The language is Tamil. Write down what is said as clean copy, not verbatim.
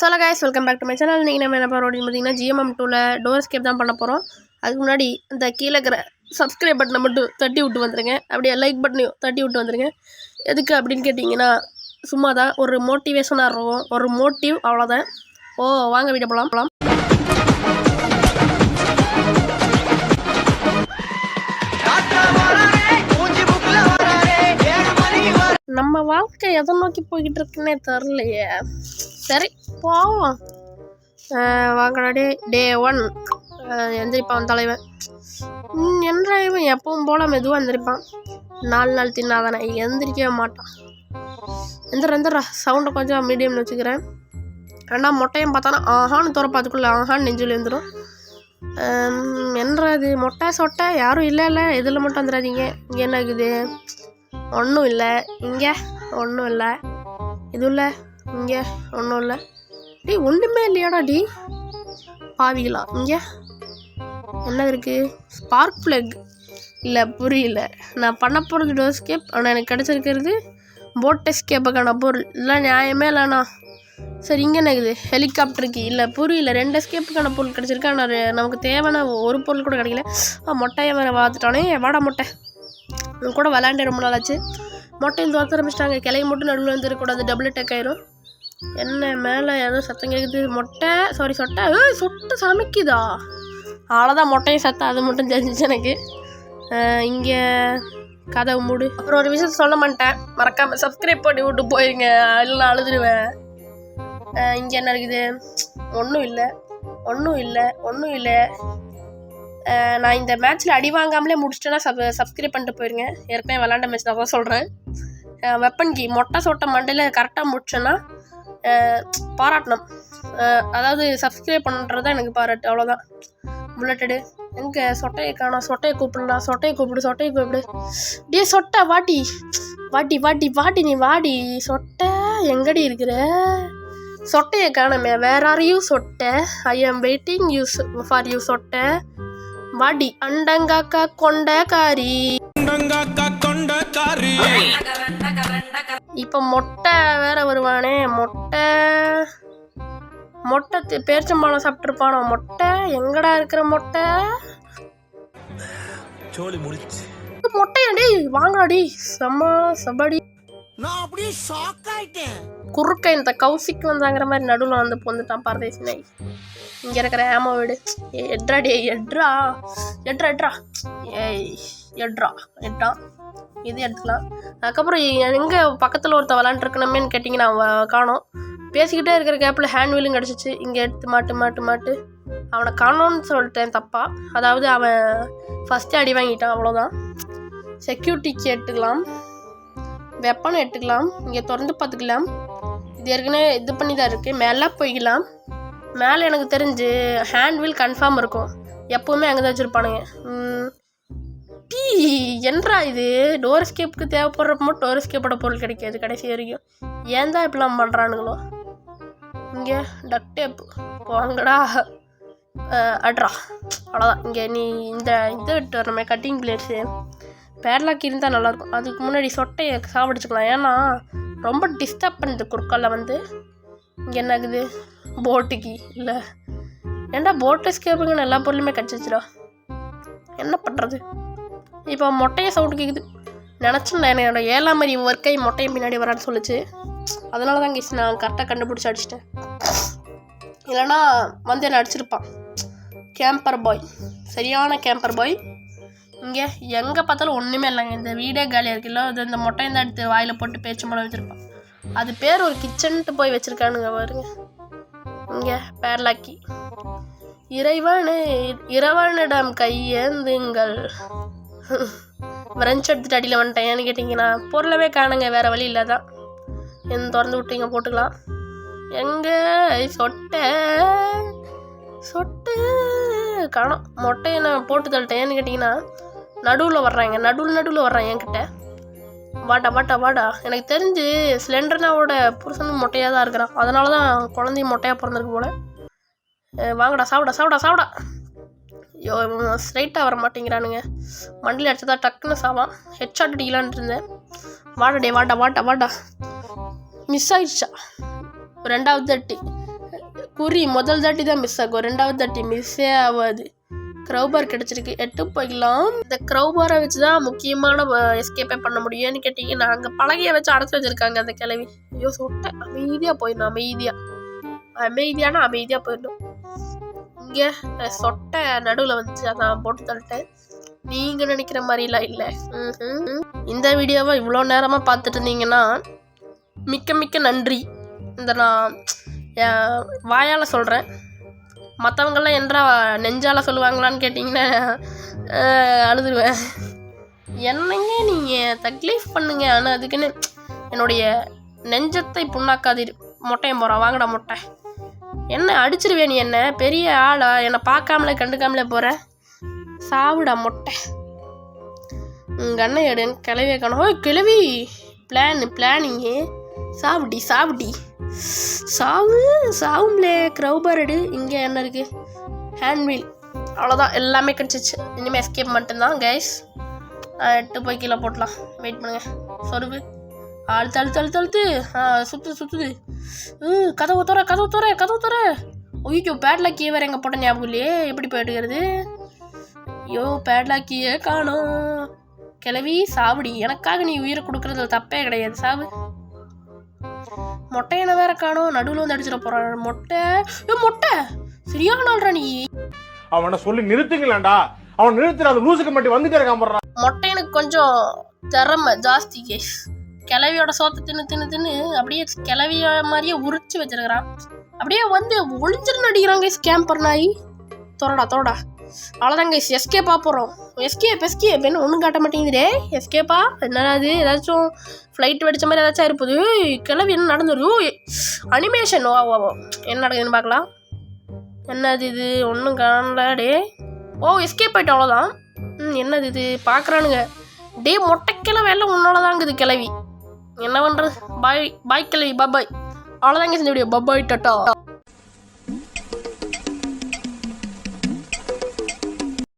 Hello guys, welcome back to my channel. இன்றைக்கி நம்ம என்ன பண்ணுறோம் அப்படின்னு பார்த்தீங்கன்னா GMM2ல் டோர் எஸ்கேப் தான் பண்ண போகிறோம். அதுக்கு முன்னாடி இந்த கீழே இருக்கிற சப்ஸ்கிரைப் பட்டனை மட்டும் தட்டி விட்டு வந்துடுங்க. அப்படியே லைக் பட்டனையும் தட்டி விட்டு வந்துடுங்க. எதுக்கு அப்படின்னு கேட்டிங்கன்னா சும்மா தான் ஒரு மோட்டிவேஷனாக இருக்கும், ஒரு மோட்டிவ், அவ்வளோதான். வாங்க வீடியோ போகலாம். நம்ம வாழ்க்கை எதை நோக்கி போய்கிட்டு இருக்குன்னே தெரிலையே. சரி போவோம். வாங்கடா டே 1 எந்திரிப்பான் தலைவன். என்ற இவன் எப்பவும் போல மெதுவாக எந்திரிப்பான். 4 நாள் தின்னாதானே எந்திரிக்கவே மாட்டான். எந்திரா சவுண்டை கொஞ்சம் மீடியம்னு வச்சுக்கிறேன். ஆனால் மொட்டையும் பார்த்தானா ஆஹான்னு துறப்பாத்துக்குள்ளே ஆஹான்னு நெஞ்சில் எழுந்துடும். என்றது மொட்டை சொட்டை யாரும் இல்லை இதில் மட்டும் வந்துடாதீங்க. இங்கே என்ன இருக்குது? ஒன்றும் இல்லை. இங்கே ஒன்றும் இல்லை. இது இல்லை. இங்கே ஒன்றும் இல்லை. டி ஒன்றுமே இல்லையாடா டி பாவிகளா. இங்கே என்ன இருக்குது? ஸ்பார்க் ப்ளக் இல்லை, புரியல. நான் பண்ண போகிறது டோர் எஸ்கேப், ஆனால் எனக்கு கிடச்சிருக்கிறது போட் எஸ்கேப்புக்கான பொருள். இல்லை நியாயமே இல்லைண்ணா. சரி இங்கே என்ன இருக்குது? ஹெலிகாப்டருக்கு இல்லை, புரியல. 2 எஸ்கேப்புக்கான பொருள் கிடச்சிருக்கு. ஆனால் நமக்கு தேவையான ஒரு பொருள் கூட கிடைக்கல. மொட்டையை வேறு பார்த்துட்டானே. வாடா மொட்டை, கூட விளாண்டு ரொம்ப நாள் ஆச்சு. மொட்டையும் தோற்ற ஆரம்பிச்சிட்டாங்க. கிளையை மட்டும் நடுவில் வந்துருக்கூடாது, டபுள் டெக் ஆயிரும். என்ன மேலே ஏதோ சத்தம் கேட்குது? மொட்டை சாரி சொட்டை. சொட்டை சமைக்குதா? அவ்வளோதான், மொட்டையும் சத்தம் அது மட்டும் தெரிஞ்சிச்சு எனக்கு. இங்கே கதவு மூடு. அப்புறம் ஒரு விஷயத்த சொல்ல மாட்டேன், மறக்காமல் சப்ஸ்கிரைப் பண்ணி விட்டு போயிருங்க, இல்லை அழுதுருவேன். இங்கே என்ன இருக்குது? ஒன்றும் இல்லை. நான் இந்த மேட்ச்சில் அடி வாங்காமலே முடிச்சிட்டேன்னா சப்ஸ்கிரைப் பண்ணிட்டு போயிருங்க. ஏற்கனவே விளாண்ட மேட்ச் தான் சொல்கிறேன். வெப்பன் கீ மொட்டை சொட்டை மண்டையில் கரெக்டாக முடிச்சேன்னா பாராட்டணும். அதாவது சப்ஸ்கிரைப் பண்ணுறது எனக்கு பாராட்டு, அவ்வளோதான். புல்லட்டடு எங்கே? சொட்டையை காணோம். சொட்டையை கூப்பிடலாம். சொட்டையை கூப்பிடு. டே சொட்டை வாட்டி நீ வாடி. சொட்டை எங்கடி இருக்கிற? சொட்டையை காணமே. வேர் ஆர் யூ சொட்டை? ஐ ஆம் வெயிட்டிங் யூ ஃபார் யூ சொட்டை. வாடி அண்டங்காக்கா கொண்டக்காரி. இப்போ மொட்டை வேற வருவானே. மொட்டை பேரிச்சம்பழம் சாப்பிட்டுருப்பானோ. மொட்டை எங்கடா இருக்கிற மொட்டை? மொட்டையாடி வாங்கடி. சபடி குறுக்க இந்த கௌசிக்கு வந்தாங்கிற மாதிரி நடுவில் வந்து பொந்துட்டான் பரதேசி நாய். இங்கே இருக்கிற ஏமோ வீடு. எட்ரா இது எடுத்துக்கலாம். அதுக்கப்புறம் எங்கே பக்கத்தில் ஒருத்த விளாண்டுருக்கணுமேன்னு கேட்டிங்கன்னா காணோம். பேசிக்கிட்டே இருக்கிற கேப்பில் ஹேண்ட் வீலும் கிடச்சிச்சு. இங்கே எடுத்து மாட்டு அவனை காணோன்னு சொல்லிட்டேன் தப்பா. அதாவது அவன் ஃபஸ்ட்டு அடி வாங்கிட்டான், அவ்வளோதான். செக்யூரிட்டிக்கு எடுத்துக்கலாம், வெப்பனை எடுத்துக்கலாம், இங்கே திறந்து பார்த்துக்கலாம். இது ஏற்கனவே இது பண்ணி தான் இருக்குது. மேலே போய்க்கலாம். மேலே எனக்கு தெரிஞ்சு ஹேண்ட் வீல் கன்ஃபார்ம் இருக்கும், எப்போவுமே அங்கே தான் வச்சுருப்பானுங்க. என்றா இது? டோர் எஸ்கேப்புக்கு தேவைப்படுறப்ப மட்டும் டோர் எஸ்கேப்போட பொருள் கிடைக்காது கடைசி வரைக்கும். ஏன் தான் இப்படிலாம் பண்ணுறானுங்களோ? இங்கே டக் டேப்பு வாங்கடா. அட்ரா அவ்வளோதான். இங்கே நீ இந்த இதை விட்டு வரணுமே, கட்டிங் பிளேட்ஸு பேர்லாக்கி இருந்தால் நல்லாயிருக்கும். அதுக்கு முன்னாடி சொட்டையை சாப்பிடுச்சுக்கலாம், ஏன்னா ரொம்ப டிஸ்டர்ப் பண்ணுது குறுக்கால வந்து. இங்கே என்ன ஆகுது? போட்டுக்கு இல்லை. ஏன்டா போட் எஸ்கேப்புங்கன்னு எல்லா பொருளுமே கிடச்சிச்சுடா, என்ன பண்ணுறது? இப்போ மொட்டையை சவுண்டு கேட்குது. நினச்சேன் என்னோட 7ஆம் அறிவு ஒர்க்கை மொட்டையை பின்னாடி வரான்னு சொல்லிச்சு. அதனால தான் கேஸ் நான் கரெக்டாக கண்டுபிடிச்சி அடிச்சிட்டேன். இல்லைனா வந்து என்னை அடிச்சிருப்பான். கேம்பர் பாய், சரியான கேம்பர் பாய். இங்கே எங்கே பார்த்தாலும் ஒன்றுமே இல்லைங்க. இந்த வீடே காலியாக இருக்குல்ல. அது இந்த மொட்டையை தான் எடுத்து வாயில் போட்டு பேச்சு மூலம் வச்சுருப்பான். அது பேர் ஒரு கிச்சன்ட்டு போய் வச்சுருக்கானுங்க பாருங்க. இங்கே பேர்லாக்கி. இறைவனிடம் கையேந்துங்கள். ஃப்ரெஞ்ச் எடுத்துட்டு அடியில் வந்துட்டேன். ஏன்னு கேட்டிங்கன்னா பொருளவே காணுங்க, வேறு வழி இல்லை தான். திறந்து விட்டீங்க போட்டுக்கலாம். எங்கே சொட்டை காணோம். மொட்டையை நான் போட்டு தள்ளிட்டேன். ஏன்னு கேட்டிங்கன்னா நடுவில் வர்றாங்க என்கிட்ட. வாடா. எனக்கு தெரிஞ்சு ஸ்லெண்டர்னாவோட புருஷனும் மொட்டையாக தான் இருக்கிறான். அதனால தான் குழந்தையும் மொட்டையாக பிறந்திருக்கு போல. வாங்கடா சாப்பிடா. ஐயோ ஸ்ட்ரைட்டாக வர மாட்டேங்கிறானுங்க. மண்டியில் அடிச்சதா டக்குன்னு சாவான். ஹெட்ஷாட் அடிக்கலான்ட்டு இருந்தேன். வாடா. மிஸ் ஆயிடுச்சா? 2வது தட்டி குறி முதல் தாட்டி தான் மிஸ் ஆகும், ரெண்டாவது தாட்டி மிஸ்ஸே ஆகாது. க்ரௌபார் கிடச்சிருக்கு, எட்டு போய்க்கலாம். இந்த க்ரௌபாரை வச்சு தான் முக்கியமான எஸ்கேப்பே பண்ண முடியும்னு கேட்டிங்கன்னா அங்கே பலகையை வச்சு அடைச்சி வச்சுருக்காங்க அந்த கிளவி. ஐயோ சொட்டை, அமைதியாக போயிடணும், அமைதியாக போயிடணும். இங்கே சொட்டை நடுவில் வந்துச்சு, அதான் போட்டு தள்ளிட்டேன். நீங்கள் நினைக்கிற மாதிரிலாம் இல்லை. இந்த வீடியோவை இவ்வளோ நேரமாக பார்த்துட்டு இருந்தீங்கன்னா மிக்க மிக்க நன்றி. இந்த நான் வாயால் சொல்கிறேன், மற்றவங்கெல்லாம் என்றா நெஞ்சால் சொல்லுவாங்களான்னு கேட்டிங்கன்னா அழுதுருவேன். என்னங்க நீங்கள் தக்லீஃப் பண்ணுங்க, ஆனால் அதுக்குன்னு என்னுடைய நெஞ்சத்தை புண்ணாக்காதீர். மொட்டையும் போகிறான், வாங்கடா மொட்டை. என்ன அடிச்சிருவேன் நீ, என்ன பெரிய ஆளா, என்னை பார்க்காமலே கண்டுக்காமலே போகிற, சாவுடா மொட்டை. உங்கள் அண்ணன் எடுன்னு கிளவியே காணும். ஓ கிளவி, பிளானிங்கு, சாவுடி சாவும்லே. க்ரௌபார் எடு. இங்கே என்ன இருக்குது, ஹேண்ட்வீல். அவ்வளோதான், எல்லாமே கிடச்சிச்சு. இனிமேல் எஸ்கேப் மட்டும்தான் கைஸ். எட்டு போய் கீழே போட்டலாம், வெயிட் பண்ணுங்க. சொருவு அழுத்து சுற்றுது. கதவு தோற. ஐயோ பேட்லாக்கியே வேறு எங்கே போட்ட ஞாபகம் இல்லையே, எப்படி போயிட்டுக்கிறது? ஐயோ பேட்லாக்கியே காணோம். கிளவி சாவுடி, எனக்காக நீ உயிரை கொடுக்குறதுல தப்பே கிடையாது, சாவு. மொட்டையனை வேற காணோம், நடுவில் வந்து அடிச்சிட போறான். மொட்டை சரியான நாள்ரா நீ. அவனை சொல்லி நிறுத்துங்களேன்டா, அவன் நிறுத்துற அந்த லூசுக்கு மட்டும் வந்துட்டே இருக்கான். மொட்டையனுக்கு கொஞ்சம் திறமை ஜாஸ்தி கேஸ். கிளவியோட சோத்தை தின்னு அப்படியே கிளவிய மாதிரியே உரிச்சு வச்சிருக்கிறான். அப்படியே வந்து ஒளிஞ்சிருந்து அடிக்கிறாங்க ஸ்கேம்பர் நாய். தோறடா அவ்வளோதாங்க எஸ்கேப்பா போகிறோம். எஸ்கேப் என்ன ஒன்றும் காட்ட மாட்டேங்குதுடே. எஸ்கேப்பா என்னடா அது, ஏதாச்சும் ஃப்ளைட் வெடிச்ச மாதிரி ஏதாச்சும் இருப்பது. கிளவி என்ன நடந்துடும், அனிமேஷன். ஓ என்ன நடக்குதுன்னு பார்க்கலாம். என்னது இது, ஒன்றும் காணலாடே. ஓ எஸ்கேப் ஆகிட்டு, அவ்வளோதான். என்னது இது பார்க்குறானுங்க. டே மொட்டைக்கிழமை எல்லாம் உன்னாலதாங்குது கிளவி, என்ன பண்ணுறது. பாய் கிளவி, பாய். அவ்வளோதாங்க இந்த வீடியோ, பாய் டாட்டா.